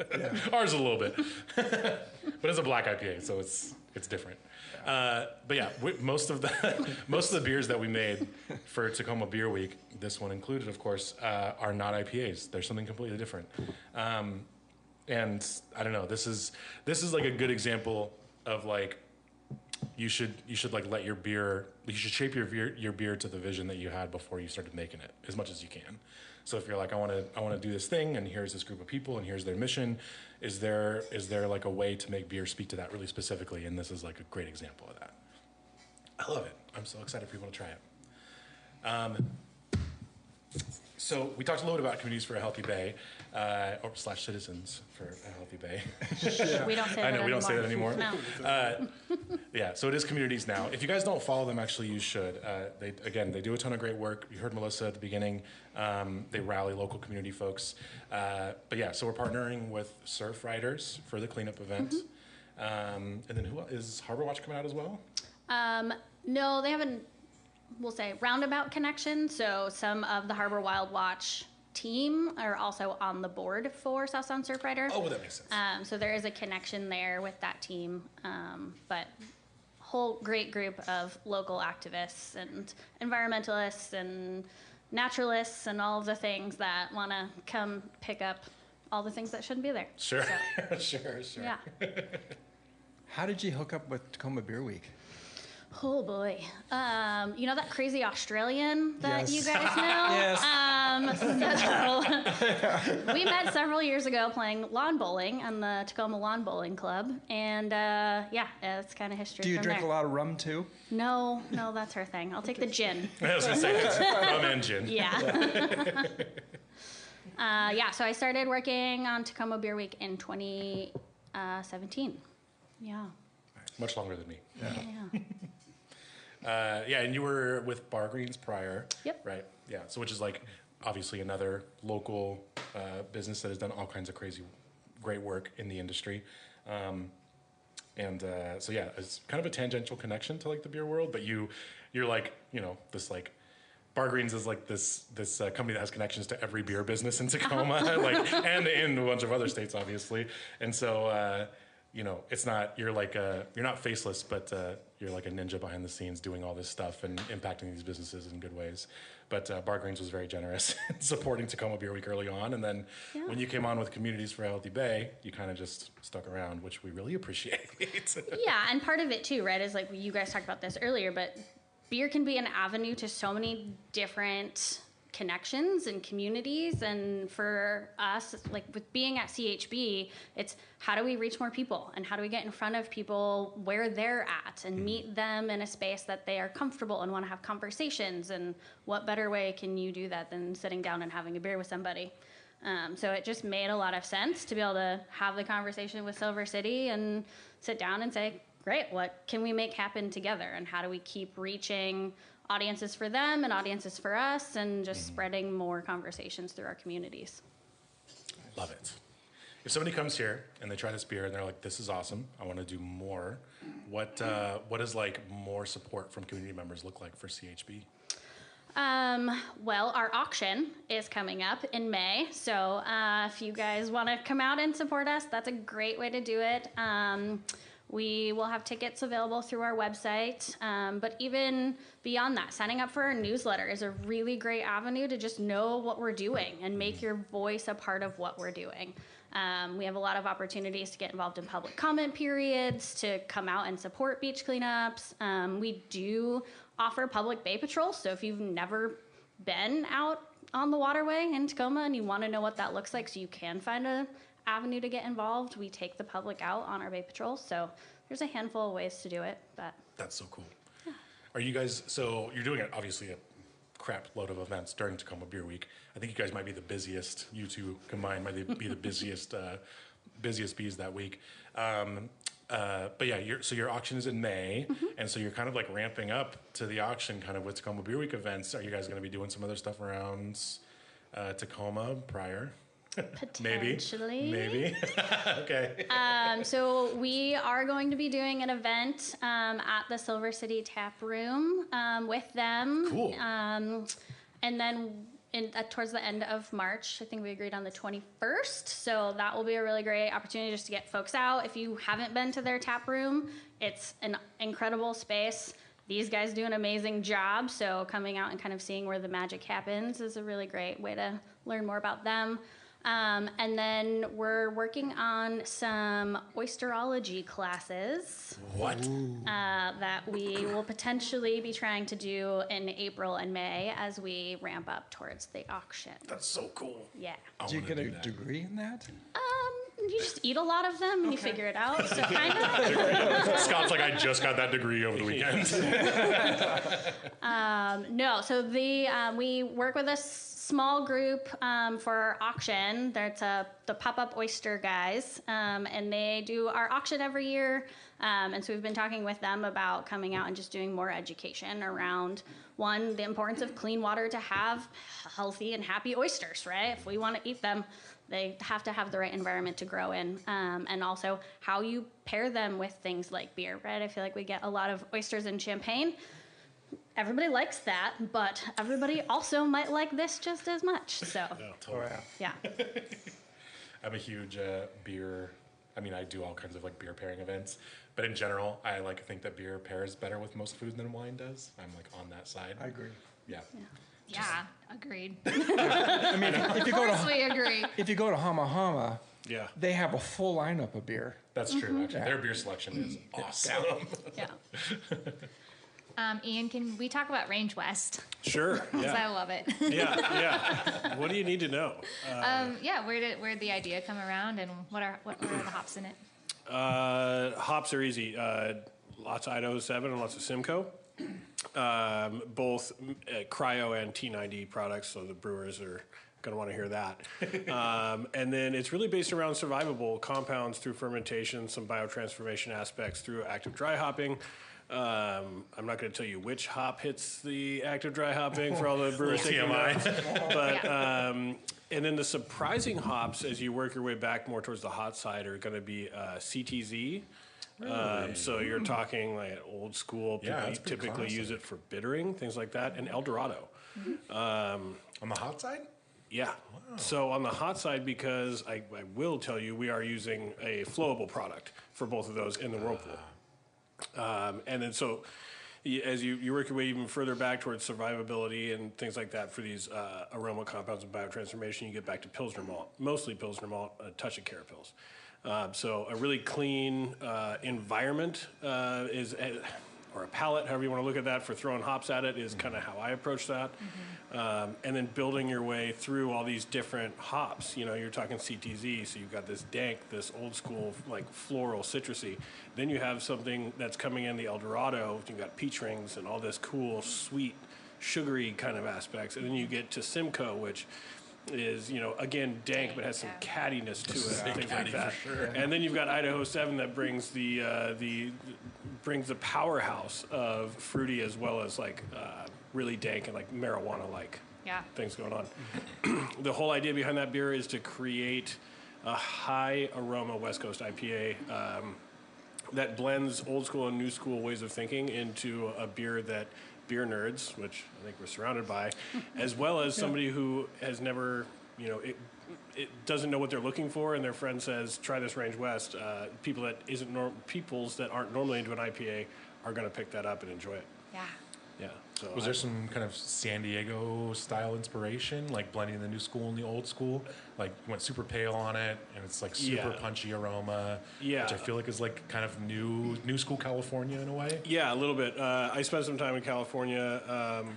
ours is a little bit, but it's a black IPA, so it's different. But yeah, most of the beers that we made for Tacoma Beer Week, this one included, of course, are not IPAs. They're something completely different. And I don't know. This is like a good example of like you should like let your beer. You should shape your beer to the vision that you had before you started making it as much as you can. So if you're like, I want to do this thing, and here's this group of people, and here's their mission. Is there like a way to make beer speak to that really specifically? And this is like a great example of that. I love it. I'm so excited for people to try it. So we talked a little bit about Communities for a Healthy Bay, or / Citizens for a Healthy Bay. We don't say that anymore. I know, we don't say that anymore. No. Yeah, so it is Communities now. If you guys don't follow them, actually you should. They do a ton of great work. You heard Melissa at the beginning. They rally local community folks. But yeah, so we're partnering with surf riders for the cleanup event. And then who else? Is Harbor Watch coming out as well? No, they haven't. We'll say roundabout connection. So some of the Harbor Wild Watch team are also on the board for South Sound Surf Rider. Oh, well, that makes sense. So there is a connection there with that team. But whole great group of local activists and environmentalists and naturalists and all of the things that want to come pick up all the things that shouldn't be there. Sure, So, sure. yeah. How did you hook up with Tacoma Beer Week? Oh boy. You know that crazy Australian that Yes. you guys know? Yes. So we met several years ago playing lawn bowling on the Tacoma Lawn Bowling Club, and yeah, it's kind of history. Do you from drink there. a lot of rum too? No, that's her thing. I'll take the gin. I was gonna say it's rum and gin. Yeah. Yeah, so I started working on Tacoma Beer Week in 2017. Yeah. Much longer than me. Yeah. Yeah, and you were with Bar Greens prior. Yep. Right. Yeah. So which is like obviously another local business that has done all kinds of crazy, great work in the industry. So yeah, it's kind of a tangential connection to like the beer world, but you're like, you know, this like Bar Greens is like this company that has connections to every beer business in Tacoma, like, and in a bunch of other states, obviously. And so, you know, it's not, you're not faceless, but you're like a ninja behind the scenes doing all this stuff and impacting these businesses in good ways. But Bar Greens was very generous in supporting Tacoma Beer Week early on. And then when you came on with Communities for Healthy Bay, you kind of just stuck around, which we really appreciate. Yeah, and part of it too, right, is like you guys talked about this earlier, but beer can be an avenue to so many different connections and communities. And for us, like with being at CHB, it's how do we reach more people and how do we get in front of people where they're at and meet them in a space that they are comfortable and want to have conversations. And what better way can you do that than sitting down and having a beer with somebody? So it just made a lot of sense to be able to have the conversation with Silver City and sit down and say, great, what can we make happen together? And how do we keep reaching audiences for them and audiences for us and just spreading more conversations through our communities? Love it. If somebody comes here and they try this beer and they're like, this is awesome, I want to do more, what does like more support from community members look like for CHB? Well, our auction is coming up in May, so if you guys want to come out and support us, that's a great way to do it. We will have tickets available through our website, but even beyond that, signing up for our newsletter is a really great avenue to just know what we're doing and make your voice a part of what we're doing. We have a lot of opportunities to get involved in public comment periods, to come out and support beach cleanups. We do offer public bay patrol, so if you've never been out on the waterway in Tacoma and you want to know what that looks like so you can find a avenue to get involved, we take the public out on our bay patrols. So there's a handful of ways to do it, but that's so cool. Yeah. Are you guys, so you're doing obviously a crap load of events during Tacoma Beer Week. I think you guys might be the busiest, you two combined might be the busiest bees that week. But yeah, your auction is in May, and so you're kind of like ramping up to the auction kind of with Tacoma Beer Week events. Are you guys going to be doing some other stuff around Tacoma prior? Potentially. Maybe. Okay. So we are going to be doing an event at the Silver City Tap Room with them. Cool. And then towards the end of March, I think we agreed on the 21st. So that will be a really great opportunity just to get folks out. If you haven't been to their tap room, it's an incredible space. These guys do an amazing job. So coming out and kind of seeing where the magic happens is a really great way to learn more about them. And then we're working on some oysterology classes. What? That we will potentially be trying to do in April and May as we ramp up towards the auction. That's so cool. Yeah. Do you get a degree in that? You just eat a lot of them and you figure it out. So kind of. Scott's like, I just got that degree over the weekend. No, so we work with a small group for our auction. That's the Pop-Up Oyster guys, and they do our auction every year. And so we've been talking with them about coming out and just doing more education around, one, the importance of clean water to have healthy and happy oysters, right? If we want to eat them, they have to have the right environment to grow in. And also how you pair them with things like beer, right? I feel like we get a lot of oysters and champagne. Everybody likes that, but everybody also might like this just as much. So, Yeah, totally. yeah. I'm a huge beer. I mean, I do all kinds of like beer pairing events, but in general, I think that beer pairs better with most food than wine does. I'm like on that side. I agree. Yeah. Yeah, agreed. I mean, if you go Of course we agree. if you go to Hama Hama, Yeah. they have a full lineup of beer. That's true. Actually, their beer selection is awesome. Yeah. Ian, can we talk about Range West? Sure. Because I love it. Yeah. What do you need to know? Where did the idea come around, and what are the hops in it? Hops are easy. Lots of Idaho 7 and lots of Simcoe. Both cryo and T90 products, so the brewers are going to want to hear that. And then it's really based around survivable compounds through fermentation, some biotransformation aspects through active dry hopping. I'm not going to tell you which hop hits the active dry hopping for all the brewers taking notes. But and then the surprising hops, as you work your way back more towards the hot side, are going to be CTZ. Really? So you're talking like old school. People typically use it for bittering, things like that, and El Dorado. On the hot side? Yeah. Wow. So on the hot side, because I will tell you, we are using a flowable product for both of those in the whirlpool. And then so as you work your way even further back towards survivability and things like that for these aroma compounds and biotransformation, you get back to Pilsner malt, mostly Pilsner malt, a touch of Carapils. So a really clean environment or a palette, however you want to look at that, for throwing hops at it is kind of how I approach that. And then building your way through all these different hops. You're talking CTZ, so you've got this dank, this old school, like floral, citrusy. Then you have something that's coming in, the El Dorado. You've got peach rings and all this cool, sweet, sugary kind of aspects. And then you get to Simcoe, which is, again, dank, but has some cattiness to it, things like that. Sure. And then you've got Idaho 7 that brings the powerhouse of fruity as well as like really dank and like marijuana-like things going on. The whole idea behind that beer is to create a high aroma West Coast IPA that blends old school and new school ways of thinking into a beer that beer nerds, which I think we're surrounded by, as well as somebody who has never, it doesn't know what they're looking for, and their friend says, "Try this Range West." Peoples that aren't normally into an IPA are going to pick that up and enjoy it. Yeah. Yeah. So was there some kind of San Diego style inspiration, like blending the new school and the old school? Like you went super pale on it, and it's like super punchy aroma, which I feel like is like kind of new school California in a way. Yeah, a little bit. I spent some time in California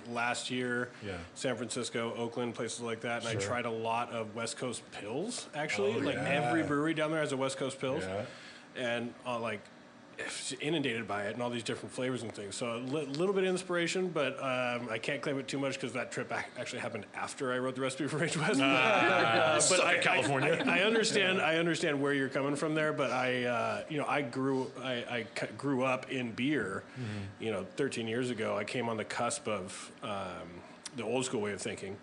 last year, San Francisco, Oakland, places like that, and I tried a lot of West Coast pills, actually. Every brewery down there has a West Coast pills. Yeah. And inundated by it and all these different flavors and things. So a little bit of inspiration, but I can't claim it too much because that trip actually happened after I wrote the recipe for Range West. But California. I understand where you're coming from there, but I grew up in beer. 13 years ago, I came on the cusp of the old school way of thinking.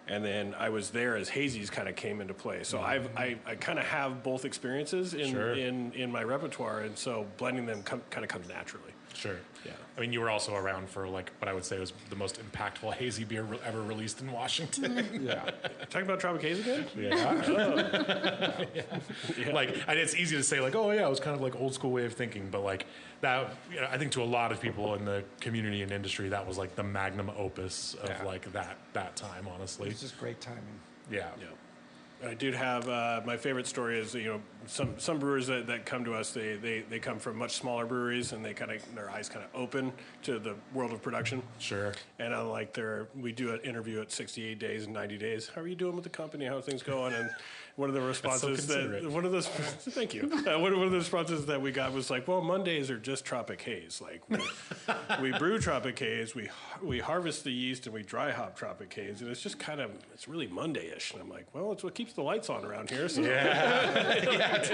And then I was there as hazies kind of came into play. So I kind of have both experiences in my repertoire, and so blending them kind of comes naturally. Sure. Yeah. I mean, you were also around for like what I would say was the most impactful hazy beer ever released in Washington. Yeah. Talking about Tropic Haze again? Yeah. Like, and it's easy to say like, oh yeah, it was kind of like old school way of thinking, but like that, I think to a lot of people in the community and industry, that was like the magnum opus of like that time. Honestly, it's just great timing. Yeah. I did have my favorite story is some brewers that come to us, they come from much smaller breweries, and their eyes kind of open to the world of production. Sure. And we do an interview at 68 days and 90 days. How are you doing with the company? How are things going? And one of the responses thank you. One of the responses that we got was like, well, Mondays are just Tropic Haze. Like we brew Tropic Haze, we harvest the yeast, and we dry hop Tropic Haze, and it's just it's really Monday-ish. And I'm like, well, it's what keeps the lights on around here. So. Sounds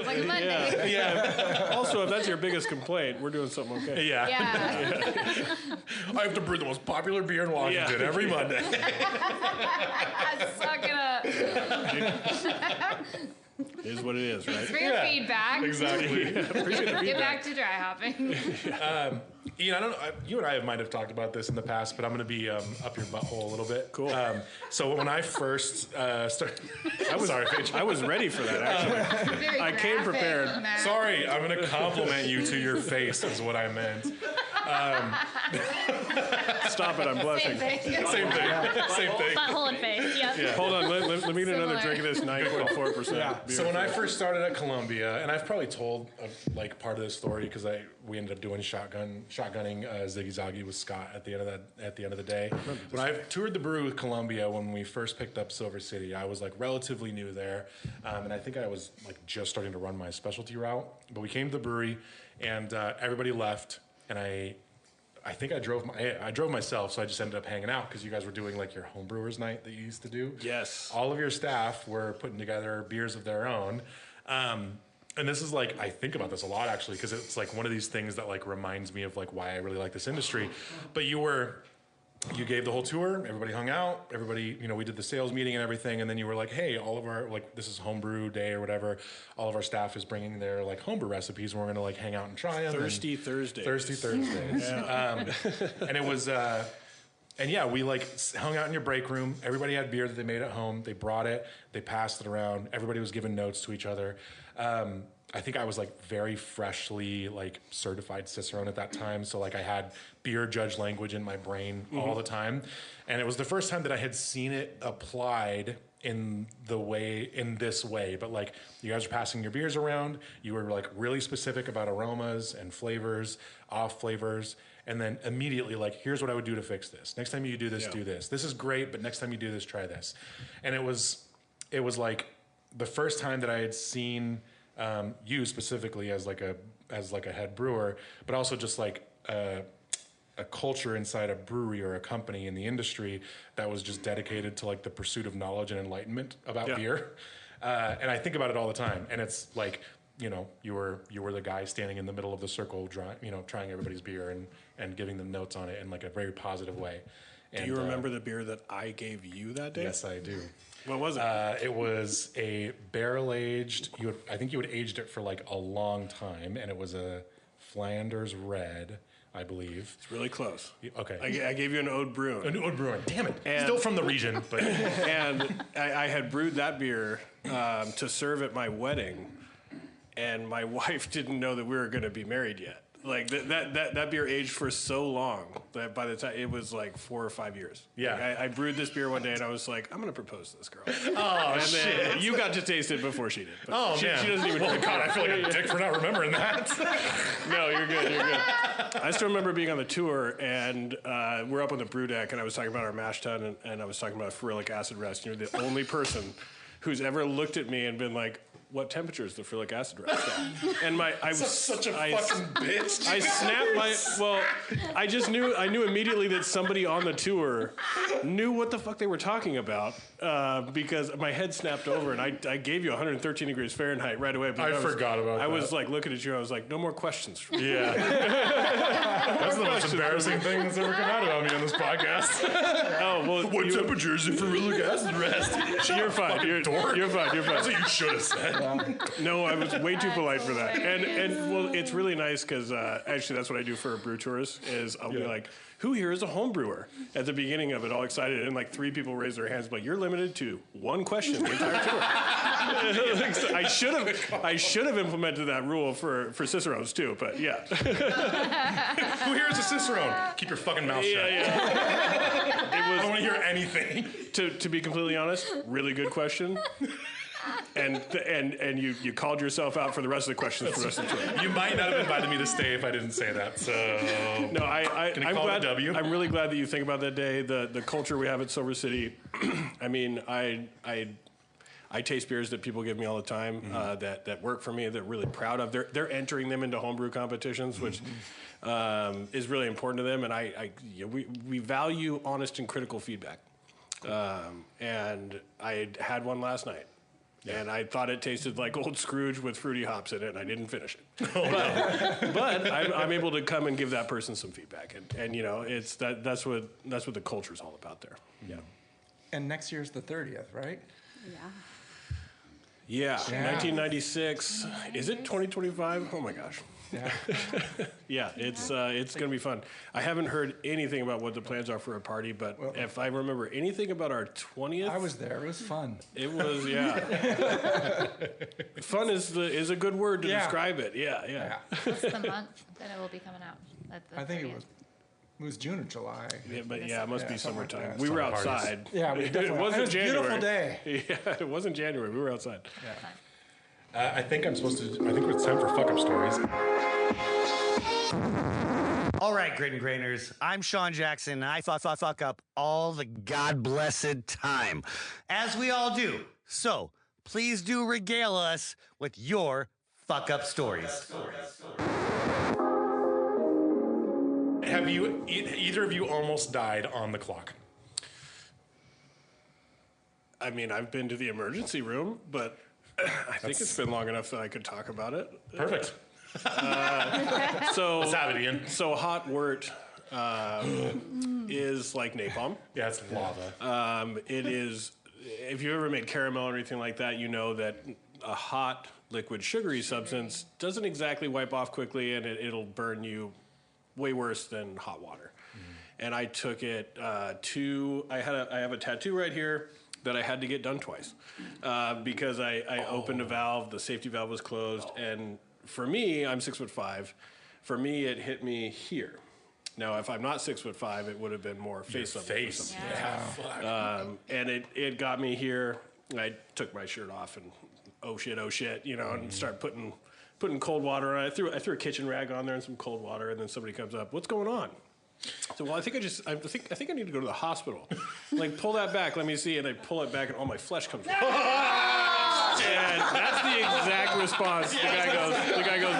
like a Monday. Yeah. Also, if that's your biggest complaint, we're doing something okay. Yeah. I have to brew the most popular beer in Washington every Monday. Suck it up. It is what it is, right? Thanks for your feedback. Exactly. Appreciate the feedback. Get back to dry hopping. Ian, I don't know. You and I might have talked about this in the past, but I'm going to be up your butthole a little bit. Cool. So when I first started, I was ready for that. Actually, I came prepared. Sorry, I'm going to compliment you to your face, is what I meant. Stop it, I'm blushing. Same thing. Same thing. Butthole and face. Yep. Yeah. Hold on, let me get another drink of this 9.4%. Yeah. beer. So when I first started at Columbia, and I've probably told like part of this story because we ended up doing shotgunning Ziggy Zaggy with Scott at the end of the day. When I toured the brewery with Columbia when we first picked up Silver City, I was like relatively new there, and I think I was like just starting to run my specialty route. But we came to the brewery, and everybody left, and I think I drove myself, so I just ended up hanging out because you guys were doing like your homebrewers night that you used to do. Yes. All of your staff were putting together beers of their own. And this is like, I think about this a lot actually, because it's like one of these things that like reminds me of like why I really like this industry. But you gave the whole tour, everybody hung out, everybody, we did the sales meeting and everything. And then you were like, hey, all of our, like, this is homebrew day or whatever. All of our staff is bringing their like homebrew recipes and we're going to like hang out and try them. Thirsty Thursdays. Yeah. And it was, and yeah, we like hung out in your break room. Everybody had beer that they made at home. They brought it. They passed it around. Everybody was giving notes to each other. I think I was like very freshly like certified Cicerone at that time. So like I had beer judge language in my brain all the time. And it was the first time that I had seen it applied in this way. But like you guys were passing your beers around. You were like really specific about aromas and flavors, off flavors. And then immediately like, here's what I would do to fix this. Next time you do this, do this. This is great, but next time you do this, try this. And it was like the first time that I had seen you specifically as like a head brewer, but also just like a culture inside a brewery or a company in the industry that was just dedicated to like the pursuit of knowledge and enlightenment about beer. And I think about it all the time. And it's like, you were the guy standing in the middle of the circle, trying everybody's beer and giving them notes on it in like a very positive way. And, do you remember the beer that I gave you that day? Yes, I do. What was it? It was a barrel-aged, I think you had aged it for like a long time, and it was a Flanders Red, I believe. It's really close. Okay. I gave you an Ode Bruin. An Ode Bruin. Damn it. Still from the region. But And I had brewed that beer to serve at my wedding, and my wife didn't know that we were going to be married yet. Like that beer aged for so long that by the time it was like 4 or 5 years. Yeah. Like I brewed this beer one day and I was like, I'm going to propose to this girl. Oh, and shit. then you got to taste it before she did. But man. She doesn't even Oh, God, I feel like a dick for not remembering that. No, you're good. You're good. I still remember being on the tour and we're up on the brew deck and I was talking about our mash tun and I was talking about ferulic acid rest. You're the only person who's ever looked at me and been like, what temperature is the ferulic acid rest at? And I was such a fucking bitch. I snapped I knew immediately that somebody on the tour knew what the fuck they were talking about because my head snapped over and I gave you 113 degrees Fahrenheit right away. I forgot about that. I was like looking at you. I was like, no more questions from you. Yeah. That's the most embarrassing thing that's ever come out about me on this podcast. Oh, well. What temperature is it for ferulic acid rest? You're fine. You're fine. You're fine. That's what you should have said. No, I was way too polite for that. And well, it's really nice because actually that's what I do for brew tours is I'll be like, who here is a home brewer? At the beginning of it, all excited, and like 3 people raise their hands, like, you're limited to 1 question the entire tour. I should have implemented that rule for Cicerones too, but yeah. Who here is a Cicerone? Keep your fucking mouth shut. Yeah. I don't want to hear anything. To be completely honest, really good question. And you called yourself out for the rest of the questions for the rest of the tour. You might not have invited me to stay if I didn't say that. So no, I'm call glad. it a W? I'm really glad that you think about that day. The culture we have at Silver City. I mean, I taste beers that people give me all the time that work for me. They're really proud of. They're entering them into homebrew competitions, which is really important to them. And we value honest and critical feedback. And I had one last night. Yeah. And I thought it tasted like Old Scrooge with fruity hops in it, and I didn't finish it. But I'm able to come and give that person some feedback, and it's that's what the culture's all about there. Yeah. And next year's the 30th, right? Yeah. 1996. Is it 2025? Oh my gosh. Yeah. Yeah, it's going to be fun. I haven't heard anything about what the plans are for a party, but if I remember anything about our 20th, I was there. It was fun. It was, yeah. Fun is a good word to describe it. Yeah. That's the month that it will be coming out. I think it was June or July. Yeah, but it must be summertime. Like we were Summer parties. outside. Yeah, we definitely. It wasn't It was a January. beautiful day. Yeah, it wasn't January. We were outside. I think it's time for fuck up stories. All right, Grit and Grainers, I'm Sean Jackson, and I fuck up all the God-blessed time, as we all do. So, please do regale us with your fuck up stories. Have you, either of you almost died on the clock? I mean, I've been to the emergency room, but I think it's been long enough that I could talk about it. Perfect. So Let's have it, Ian. So hot wort is like napalm. Yeah, it's lava. It is. If you ever made caramel or anything like that, you know that a hot liquid sugary substance doesn't exactly wipe off quickly, and it'll burn you way worse than hot water. And I took it to. I have a tattoo right here that I had to get done twice because I opened a valve, the safety valve was closed, and for me, I'm 6'5". For me, it hit me here. Now, if I'm not 6'5", it would have been more face up. Face. And it got me here. I took my shirt off and oh shit, and start putting cold water on. I threw a kitchen rag on there and some cold water, and then somebody comes up. What's going on? So, well, I think I need to go to the hospital. Like, pull that back. Let me see. And I pull it back, and all my flesh comes out. And that's the exact response. The guy goes,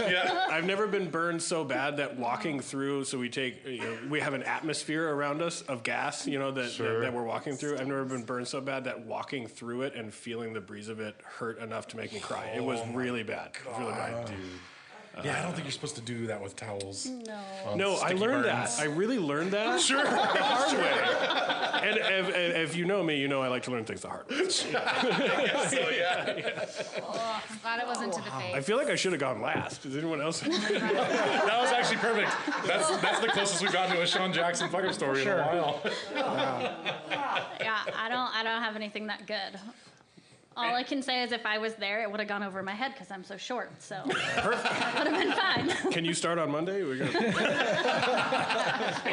yeah. I've never been burned so bad that walking through. So we have an atmosphere around us of gas, that we're walking through. I've never been burned so bad that walking through it and feeling the breeze of it hurt enough to make me cry. It was really bad. It was really bad, dude. Yeah, I don't think you're supposed to do that with towels. No, I learned burns. that. I really learned that. Sure. The hard way. And if you know me, you know I like to learn things the hard way. Oh, I'm glad it wasn't to the face. I feel like I should have gone last. Does anyone else? That was actually perfect. That's the closest we've gotten to a Sean Jackson fuck up story in a while. Yeah, I don't have anything that good. All I can say is if I was there, it would have gone over my head because I'm so short. So that would have been fine. Can you start on Monday? What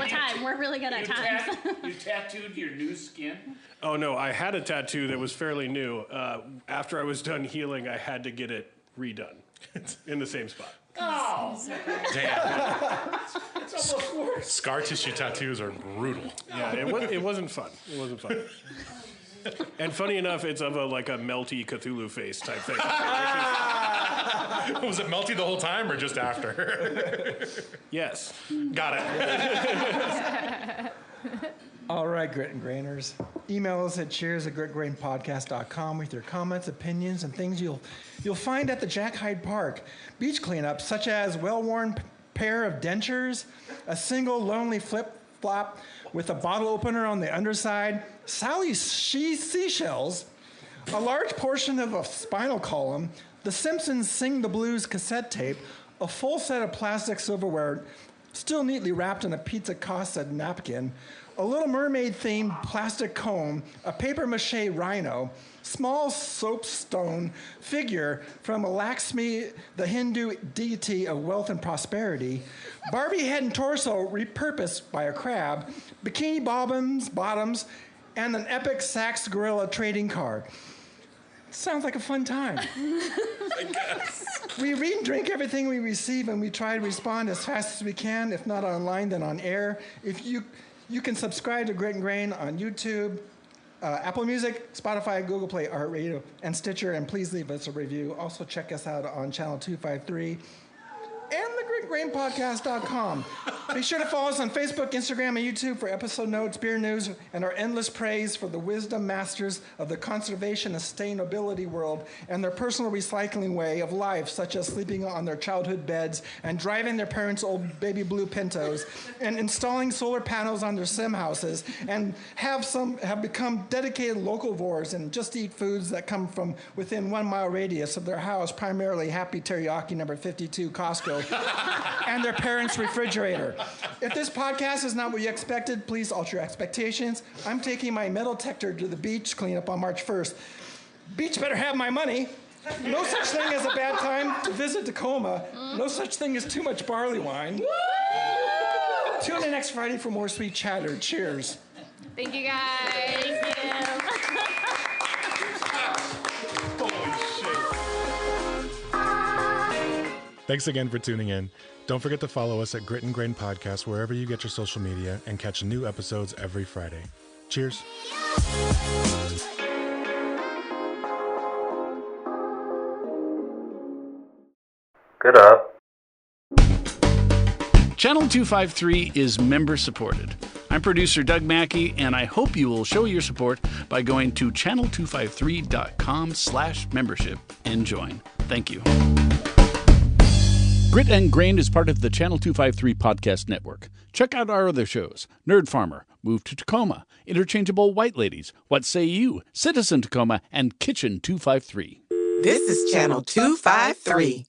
time? We're really good at times. You tattooed your new skin? Oh, no. I had a tattoo that was fairly new. After I was done healing, I had to get it redone in the same spot. Oh, damn. It's almost worse. Scar tissue tattoos are brutal. Yeah, it wasn't fun. It wasn't fun. And funny enough, it's of a melty Cthulhu face type thing. Was it melty the whole time or just after? Yes. Got it. All right, Grit and Grainers. Email us at cheers@gritgrainpodcast.com with your comments, opinions, and things you'll find at the Jack Hyde Park. Beach cleanups such as well-worn pair of dentures, a single lonely flip-flop with a bottle opener on the underside, Sally's seashells, a large portion of a spinal column, the Simpsons Sing the Blues cassette tape, a full set of plastic silverware still neatly wrapped in a Pizza Casa napkin, a Little Mermaid-themed plastic comb, a papier-mâché rhino, small soapstone figure from Lakshmi, the Hindu deity of wealth and prosperity, Barbie head and torso repurposed by a crab, bikini bottoms, and an epic Saks gorilla trading card. Sounds like a fun time. I guess. We read and drink everything we receive, and we try to respond as fast as we can, if not online, then on air. If you can subscribe to Grit and Grain on YouTube, Apple Music, Spotify, Google Play, iHeartRadio, and Stitcher, and please leave us a review. Also check us out on Channel 253 and thegritgrainpodcast.com. Be sure to follow us on Facebook, Instagram, and YouTube for episode notes, beer news, and our endless praise for the wisdom masters of the conservation and sustainability world and their personal recycling way of life, such as sleeping on their childhood beds and driving their parents' old baby blue Pintos and installing solar panels on their sim houses and have become dedicated locavores and just eat foods that come from within 1 mile radius of their house, primarily Happy Teriyaki number 52 Costco and their parents' refrigerator. If this podcast is not what you expected, please alter your expectations. I'm taking my metal detector to the beach cleanup on March 1st. Beach better have my money. No such thing as a bad time to visit Tacoma. No such thing as too much barley wine. Tune in next Friday for more sweet chatter. Cheers. Thank you, guys. Thank you. Thanks again for tuning in. Don't forget to follow us at Grit and Grain Podcast wherever you get your social media and catch new episodes every Friday. Cheers. Good up. Channel 253 is member supported. I'm producer Doug Mackey, and I hope you will show your support by going to channel253.com/membership and join. Thank you. Grit and Grain is part of the Channel 253 podcast network. Check out our other shows: Nerd Farmer, Move to Tacoma, Interchangeable White Ladies, What Say You, Citizen Tacoma, and Kitchen 253. This is Channel 253.